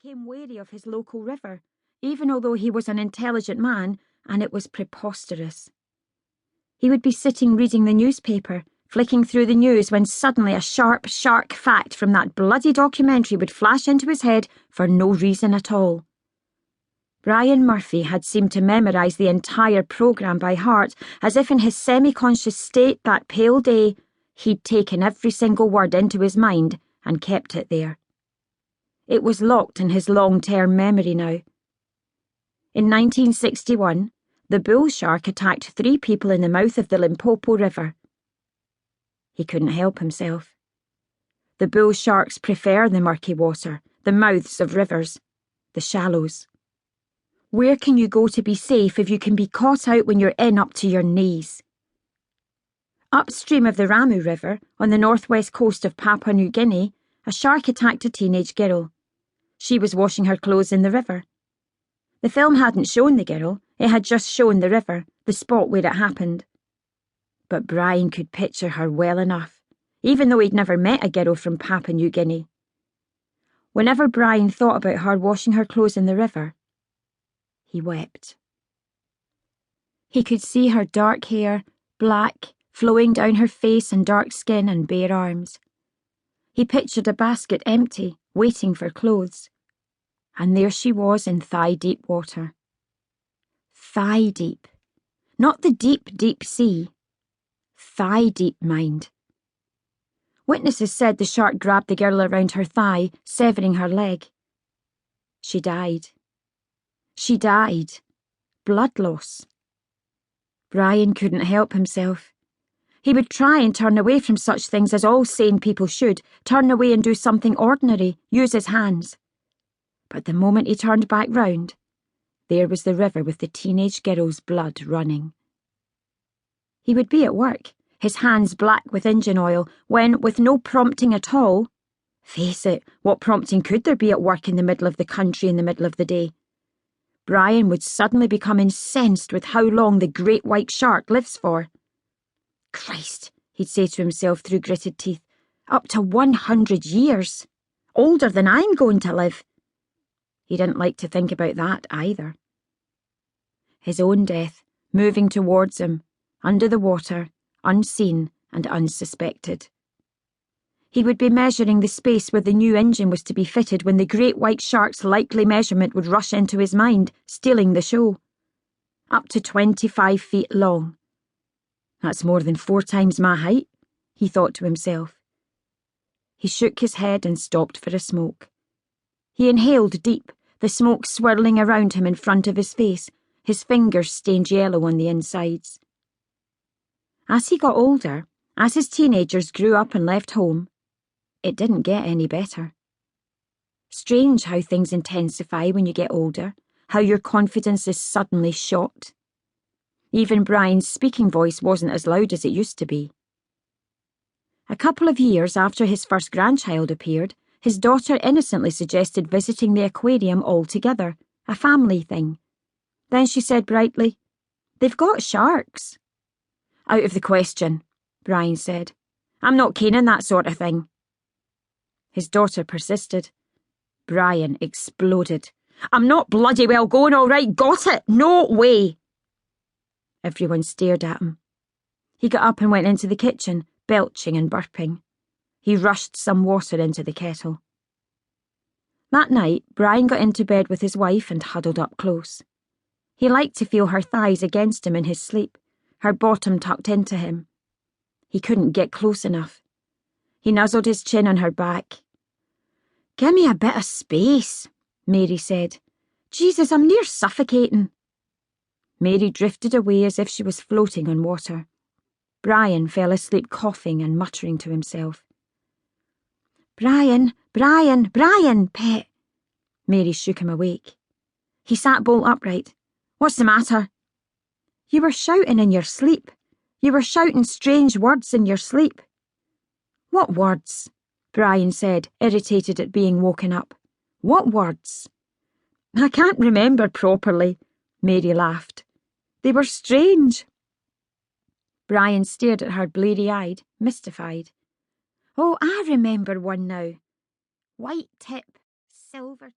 became wary of his local river, even although he was an intelligent man, and it was preposterous. He would be sitting reading the newspaper, flicking through the news, when suddenly a sharp fact from that bloody documentary would flash into his head for no reason at all. Brian Murphy had seemed to memorise the entire programme by heart, as if in his semi-conscious state that pale day he'd taken every single word into his mind and kept it there. It was locked in his long-term memory now. In 1961, the bull shark attacked 3 people in the mouth of the Limpopo River. He couldn't help himself. The bull sharks prefer the murky water, the mouths of rivers, the shallows. Where can you go to be safe if you can be caught out when you're in up to your knees? Upstream of the Ramu River, on the northwest coast of Papua New Guinea, a shark attacked a teenage girl. She was washing her clothes in the river. The film hadn't shown the girl, it had just shown the river, the spot where it happened. But Brian could picture her well enough, even though he'd never met a girl from Papua New Guinea. Whenever Brian thought about her washing her clothes in the river, he wept. He could see her dark hair, black, flowing down her face and dark skin and bare arms. He pictured a basket empty, waiting for clothes. And there she was in thigh-deep water. Thigh-deep. Not the deep, deep sea. Thigh-deep, mind. Witnesses said the shark grabbed the girl around her thigh, severing her leg. She died. She died. Blood loss. Brian couldn't help himself. He would try and turn away from such things as all sane people should, turn away and do something ordinary, use his hands. But the moment he turned back round, there was the river with the teenage girl's blood running. He would be at work, his hands black with engine oil, when, with no prompting at all— face it, what prompting could there be at work in the middle of the country in the middle of the day? Brian would suddenly become incensed with how long the great white shark lives for. Christ, he'd say to himself through gritted teeth, up to 100 years. Older than I'm going to live. He didn't like to think about that either. His own death, moving towards him, under the water, unseen and unsuspected. He would be measuring the space where the new engine was to be fitted when the great white shark's likely measurement would rush into his mind, stealing the show. Up to 25 feet long. That's more than 4 times my height, he thought to himself. He shook his head and stopped for a smoke. He inhaled deep, the smoke swirling around him in front of his face, his fingers stained yellow on the insides. As he got older, as his teenagers grew up and left home, it didn't get any better. Strange how things intensify when you get older, how your confidence is suddenly shot. Even Brian's speaking voice wasn't as loud as it used to be. A couple of years after his first grandchild appeared, his daughter innocently suggested visiting the aquarium altogether, a family thing. Then she said brightly, "They've got sharks." "Out of the question," Brian said. "I'm not keen on that sort of thing." His daughter persisted. Brian exploded. "I'm not bloody well going, all right, got it? No way!" Everyone stared at him. He got up and went into the kitchen, belching and burping. He rushed some water into the kettle. That night, Brian got into bed with his wife and huddled up close. He liked to feel her thighs against him in his sleep, her bottom tucked into him. He couldn't get close enough. He nuzzled his chin on her back. "Give me a bit of space," Mary said. "Jesus, I'm near suffocating." Mary drifted away as if she was floating on water. Brian fell asleep coughing and muttering to himself. "Brian, Brian, Brian, pet." Mary shook him awake. He sat bolt upright. "What's the matter?" "You were shouting in your sleep. You were shouting strange words in your sleep." "What words?" Brian said, irritated at being woken up. "What words?" "I can't remember properly," Mary laughed. "They were strange." Brian stared at her bleary-eyed, mystified. "Oh, I remember one now. White tip, silver tip."